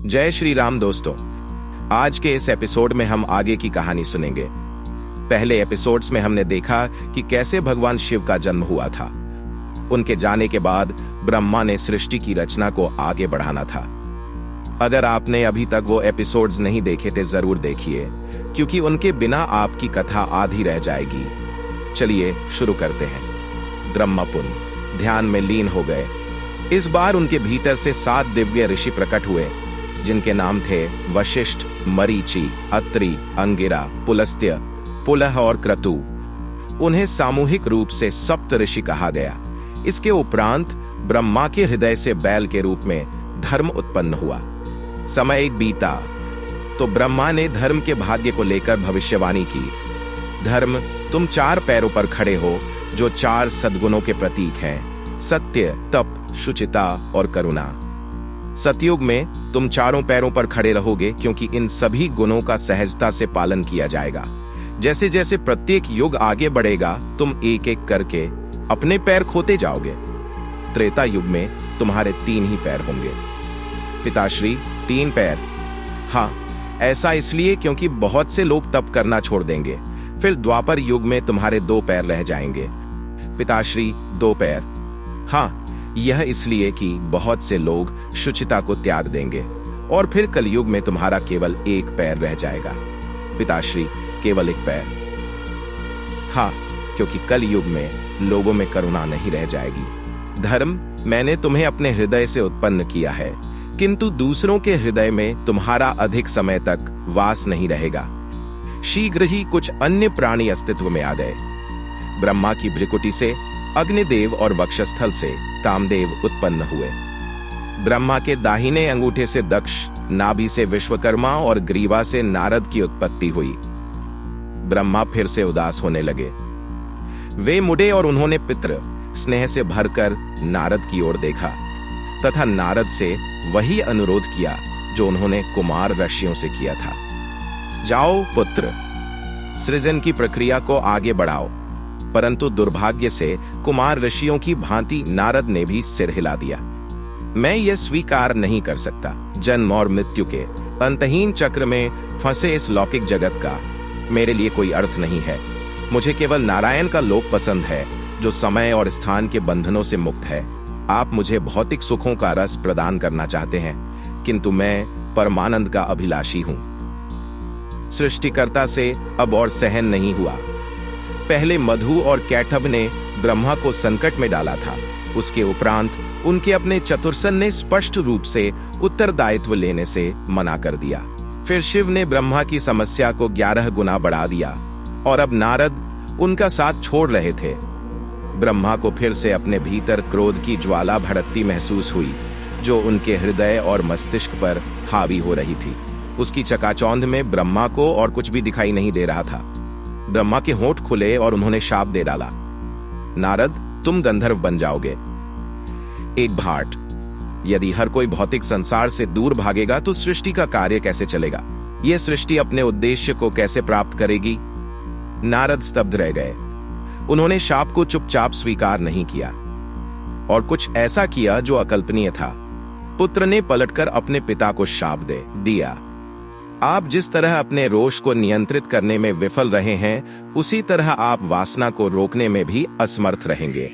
जय श्री राम दोस्तों। आज के इस एपिसोड में हम आगे की कहानी सुनेंगे। पहले एपिसोड्स में हमने देखा कि कैसे भगवान शिव का जन्म हुआ था। उनके जाने के बाद ब्रह्मा ने सृष्टि की रचना को आगे बढ़ाना था। अगर आपने अभी तक वो एपिसोड्स नहीं देखे थे जरूर देखिए, क्योंकि उनके बिना आपकी कथा आधी रह जाएगी। चलिए शुरू करते हैं। ब्रह्मपुन ध्यान में लीन हो गए। इस बार उनके भीतर से 7 दिव्य ऋषि प्रकट हुए, जिनके नाम थे वशिष्ठ, मरीचि, अत्रि, अंगिरा, पुलस्त्य, पुलह और क्रतु। उन्हें सामूहिक रूप से सप्त ऋषि कहा गया। इसके उपरांत ब्रह्मा के हृदय से बैल के रूप में धर्म उत्पन्न हुआ। समय एक बीता तो ब्रह्मा ने धर्म के भाग्य को लेकर भविष्यवाणी की। धर्म, तुम 4 पैरों पर खड़े हो, जो 4 सद्गुणों के प्रतीक हैं: सत्य, तप, शुचिता और करुणा। सतयुग में तुम 4 पैरों पर खड़े रहोगे, क्योंकि इन सभी गुणों का सहजता से पालन किया जाएगा। जैसे जैसे प्रत्येक युग आगे बढ़ेगा, तुम एक एक करके अपने पैर खोते जाओगे। त्रेता युग में तुम्हारे 3 ही पैर होंगे। पिताश्री, 3 पैर? हाँ, ऐसा इसलिए क्योंकि बहुत से लोग तप करना छोड़ देंगे। फिर द्वापर युग में तुम्हारे 2 पैर रह जाएंगे। पिताश्री, 2 पैर? हाँ, यह इसलिए कि बहुत से लोग शुचिता को त्याग देंगे। और फिर कलयुग में तुम्हारा केवल 1 पैर रह जाएगा। पिताश्री, केवल 1 पैर? हाँ, क्योंकि कलयुग में लोगों में करुणा नहीं रह जाएगी। धर्म, मैंने तुम्हें अपने हृदय से उत्पन्न किया है, किंतु दूसरों के हृदय में तुम्हारा अधिक समय तक वास नहीं रहेगा। शीघ्र ही कुछ अन्य प्राणी अस्तित्व में आ गए। ब्रह्मा की भ्रिकुटी से अग्निदेव और वक्षस्थल से कामदेव उत्पन्न हुए। ब्रह्मा के दाहिने अंगूठे से दक्ष, नाभि से विश्वकर्मा और ग्रीवा से नारद की उत्पत्ति हुई। ब्रह्मा फिर से उदास होने लगे। वे मुड़े और उन्होंने पितृ स्नेह से भरकर नारद की ओर देखा तथा नारद से वही अनुरोध किया जो उन्होंने कुमार ऋषियों से किया था। जाओ पुत्र, सृजन की प्रक्रिया को आगे बढ़ाओ। परंतु दुर्भाग्य से कुमार ऋषियों की भांति नारद ने भी सिर हिला दिया। मैं यह स्वीकार नहीं कर सकता। जन्म और मृत्यु के अंतहीन चक्र में फंसे इस लौकिक जगत का मेरे लिए कोई अर्थ नहीं है। मुझे केवल नारायण का लोक पसंद है, जो समय और स्थान के बंधनों से मुक्त है। आप मुझे भौतिक सुखों का रस प्रदान करना चाहते हैं, किंतु मैं परमानंद का अभिलाषी हूं। सृष्टिकर्ता से अब और सहन नहीं हुआ। पहले मधु और कैटभ ने ब्रह्मा को संकट में डाला था। उसके उपरांत उनके अपने चतुर्सन ने स्पष्ट रूप से उत्तरदायित्व लेने से मना कर दिया। फिर शिव ने ब्रह्मा की समस्या को 11 गुना बढ़ा दिया और अब नारद उनका साथ छोड़ रहे थे। ब्रह्मा को फिर से अपने भीतर क्रोध की ज्वाला भड़कती महसूस हुई, जो उनके हृदय और मस्तिष्क पर हावी हो रही थी। उसकी चकाचौंध में ब्रह्मा को और कुछ भी दिखाई नहीं दे रहा था। ब्रह्मा के होंठ खुले और उन्होंने शाप दे डाला। नारद, तुम गंधर्व बन जाओगे। एक भाट, यदि हर कोई भौतिक संसार से दूर भागेगा तो सृष्टि का कार्य कैसे चलेगा? यह सृष्टि अपने उद्देश्य को कैसे प्राप्त करेगी? नारद स्तब्ध रह गए। उन्होंने शाप को चुपचाप स्वीकार नहीं किया और कुछ ऐसा किया जो अकल्पनीय था। पुत्र ने पलटकर अपने पिता को शाप दे दिया। आप जिस तरह अपने रोष को नियंत्रित करने में विफल रहे हैं, उसी तरह आप वासना को रोकने में भी असमर्थ रहेंगे।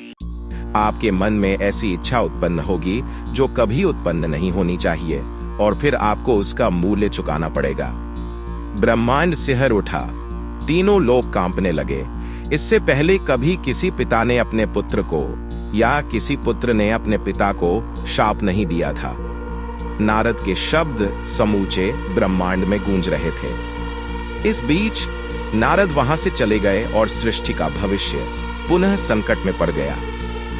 आपके मन में ऐसी इच्छा उत्पन्न होगी जो कभी उत्पन्न नहीं होनी चाहिए, और फिर आपको उसका मूल्य चुकाना पड़ेगा। ब्रह्मांड सिहर उठा। तीनों लोग कांपने लगे। इससे पहले कभी किसी पिता ने अपने पुत्र को या किसी पुत्र ने अपने पिता को शाप नहीं दिया था। नारद के शब्द समूचे ब्रह्मांड में गूंज रहे थे। इस बीच नारद वहां से चले गए और सृष्टि का भविष्य पुनः संकट में पड़ गया।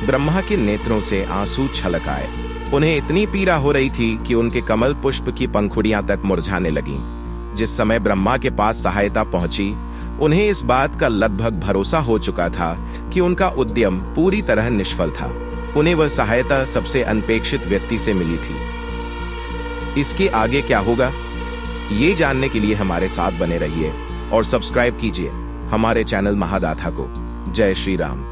ब्रह्मा के नेत्रों से आंसू छलक आए। उन्हें इतनी पीड़ा हो रही थी कि उनके कमल पुष्प की पंखुड़ियां तक मुरझाने लगीं। जिस समय ब्रह्मा के पास सहायता पहुंची, उन्हें इस बात का लगभग भरोसा हो चुका था कि उनका उद्यम पूरी तरह निष्फल था। उन्हें वह सहायता सबसे अनपेक्षित व्यक्ति से मिली थी। इसके आगे क्या होगा, ये जानने के लिए हमारे साथ बने रहिए और सब्सक्राइब कीजिए हमारे चैनल महादाथा को। जय श्री राम।